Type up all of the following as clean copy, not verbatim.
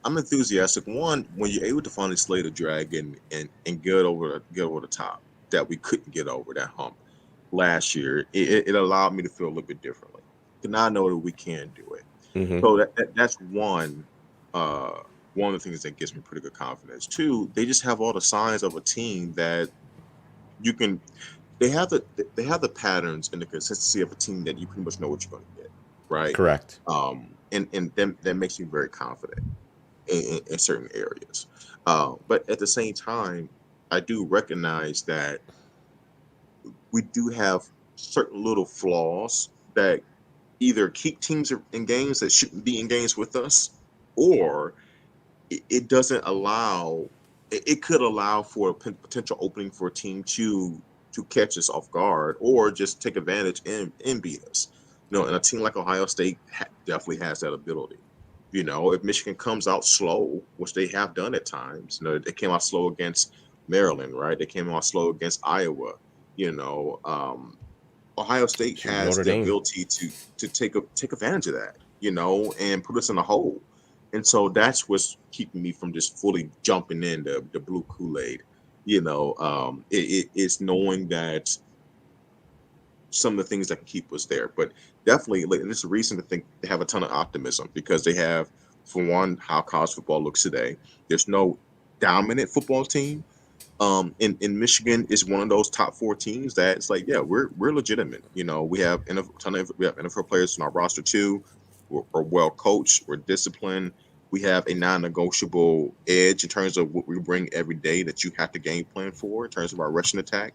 I'm enthusiastic. One, when you're able to finally slay the dragon and get over the top that we couldn't get over that hump last year, it allowed me to feel a little bit differently. To now know that we can do it. Hmm. So that's uh one of the things that gives me pretty good confidence. Two, they just have all the signs of a team that you can they have the patterns and the consistency of a team that you pretty much know what you're going to get, right? Correct. And then that makes me very confident in certain areas. But at the same time, I do recognize that we do have certain little flaws that either keep teams in games that shouldn't be in games with us, or it doesn't allow. It could allow for a potential opening for a team to catch us off guard or just take advantage and beat us. And a team like Ohio State definitely has that ability. If Michigan comes out slow, which they have done at times, they came out slow against Maryland, right? They came out slow against Iowa. You know, Ohio State Shoot, has Notre the Dame. ability to take advantage of that, and put us in a hole. And so that's what's keeping me from just fully jumping in the blue Kool-Aid. It's knowing that some of the things that can keep us there. But definitely, like, this is a reason to think they have a ton of optimism because they have, for one, how college football looks today. There's no dominant football team. In Michigan is one of those top four teams that it's like, yeah, we're legitimate. We have we have NFL players on our roster too. We're well coached. We're disciplined. We have a non-negotiable edge in terms of what we bring every day that you have to game plan for in terms of our rushing attack.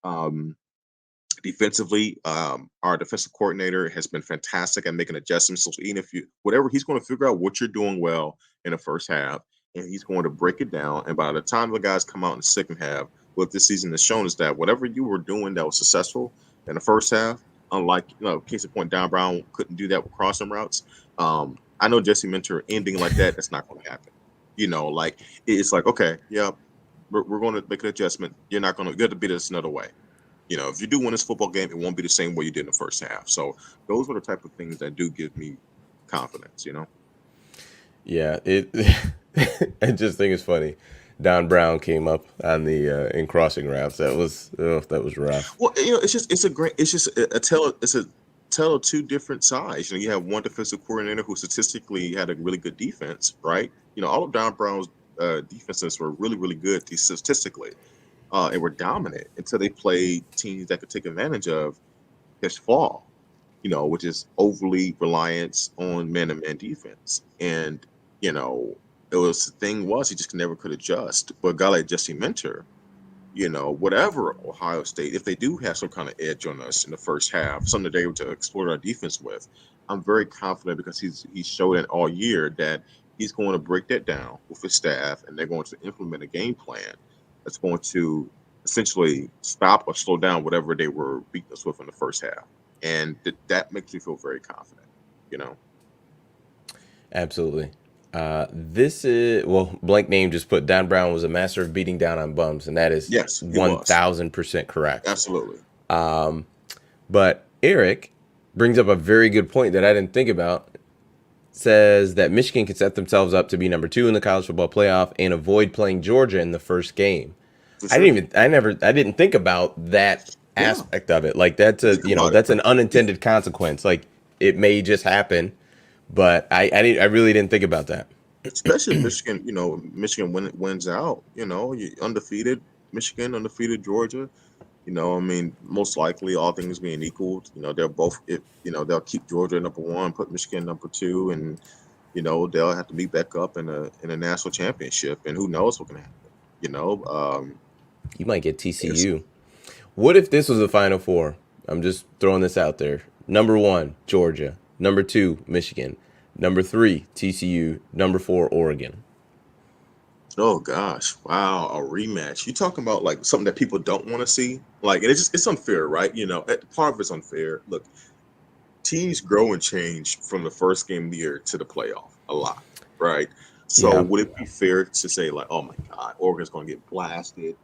Um, Defensively, our defensive coordinator has been fantastic at making adjustments. So even if you whatever he's going to figure out what you're doing well in the first half, and he's going to break it down. And by the time the guys come out in the second half, what this season has shown is that whatever you were doing that was successful in the first half, unlike case in point, Don Brown couldn't do that with crossing routes. I know Jesse Mentor ending like that. That's not going to happen. Like it's like okay, yeah, we're going to make an adjustment. You're not going to get to beat us another way. If you do win this football game, it won't be the same way you did in the first half. So those are the type of things that do give me confidence. Yeah, it. I just think it's funny. Don Brown came up on the in crossing routes. That was rough. Well, it's a tell. It's a tell of two different sides. You have one defensive coordinator who statistically had a really good defense, right? All of Don Brown's defenses were really, really good statistically, and were dominant until they played teams that could take advantage of his flaw, which is overly reliance on man-to-man defense. And, you know, the thing was he just never could adjust. But a guy like Jesse Mentor, whatever Ohio State, if they do have some kind of edge on us in the first half, something that they're able to exploit our defense with, I'm very confident because he's showed it all year that he's going to break that down with his staff and they're going to implement a game plan that's going to essentially stop or slow down whatever they were beating us with in the first half. And that makes me feel very confident, you know. Absolutely. This is well, blank name just put Don Brown was a master of beating down on bums, and that is Yes, he one was. thousand percent correct. Absolutely. But Eric brings up a very good point that I didn't think about. Says that Michigan can set themselves up to be number 2 in the college football playoff and avoid playing Georgia in the first game. For sure. I didn't think about that Yeah. aspect of it. Like Think about it. that's an unintended consequence. Like it may just happen, but I really didn't think about that. Especially if Michigan, Michigan wins out, you undefeated Michigan, undefeated Georgia. I mean, most likely, all things being equal, they'll both, they'll keep Georgia number one, put Michigan number two, and they'll have to meet back up in a national championship, and who knows what can happen. You know, You might get it's, TCU. What if this was the Final Four? I'm just throwing this out there. Number 1, Georgia. Number 2, Michigan. Number 3, TCU. Number 4, Oregon. oh gosh, wow, a rematch. You talking about like something that people don't want to see? Like, and it's unfair, right? Part of it's unfair. Look, teams grow and change from the first game of the year to the playoff a lot, right? So Yeah. would it be fair to say like, oh my God, Oregon's going to get blasted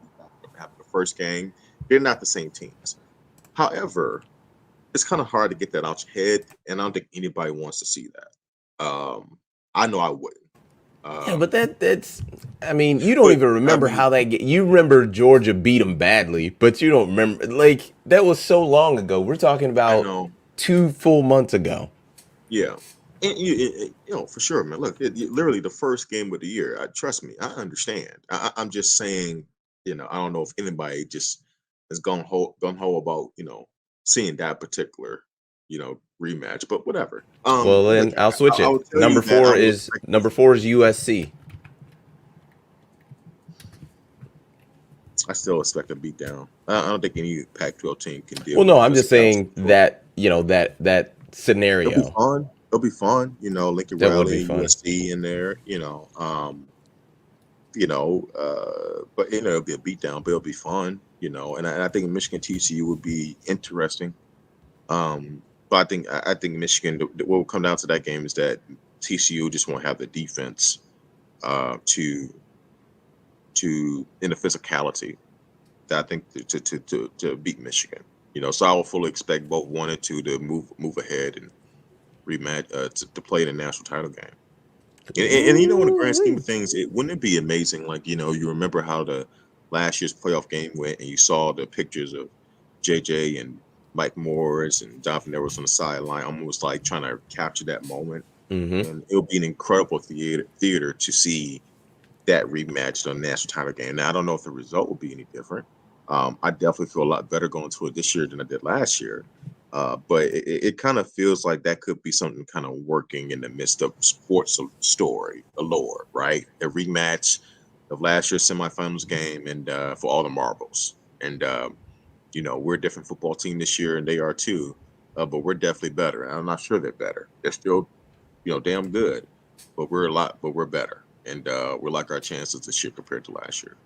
after the first game? They're not the same teams. However, it's kind of hard to get that out your head, and I don't think anybody wants to see that. I know I wouldn't. Yeah, but that's. I mean, you don't But even I remember mean, how that. You remember Georgia beat them badly, but you don't remember. Like that was so long ago. We're talking I about know, 2 full months ago. yeah, and you know for sure, man. Look, literally the first game of the year. Trust me, I understand. I'm just saying, I don't know if anybody just is gung ho about seeing that particular rematch, but whatever. Well, Look, then I'll switch I it. would tell you that I would expect. Number four is USC. I still expect a beatdown. I don't think any Pac-12 team can deal Well, with no, the I'm just physicality saying of Georgia. that that It'll be scenario fun. It'll be fun. Lincoln that would be Riley, fun. USC in there. But it'll be a beatdown, but it'll be fun. And I think Michigan TCU would be interesting. But I think Michigan. What will come down to that game is that TCU just won't have the defense to in the physicality that I think to beat Michigan. So I will fully expect both 1 and 2 to move ahead and rematch to play in a national title game. And in the grand scheme Ooh-wee. of things, wouldn't it be amazing? Like you remember how the last year's playoff game went, and you saw the pictures of JJ and Mike Morris and Jonathan Edwards on the sideline, almost like trying to capture that moment. Mm-hmm. And it'll be an incredible theater to see that rematch on national title game. Now I don't know if the result will be any different. I definitely feel a lot better going to it this year than I did last year. But it kind of feels like that could be something kind of working in the midst of sports story, allure, right? A rematch of last year's semifinals game, and for all the marbles. And we're a different football team this year, and they are too. But we're definitely better. And I'm not sure they're better. They're still damn good, but we're better, and we like our chances this year compared to last year.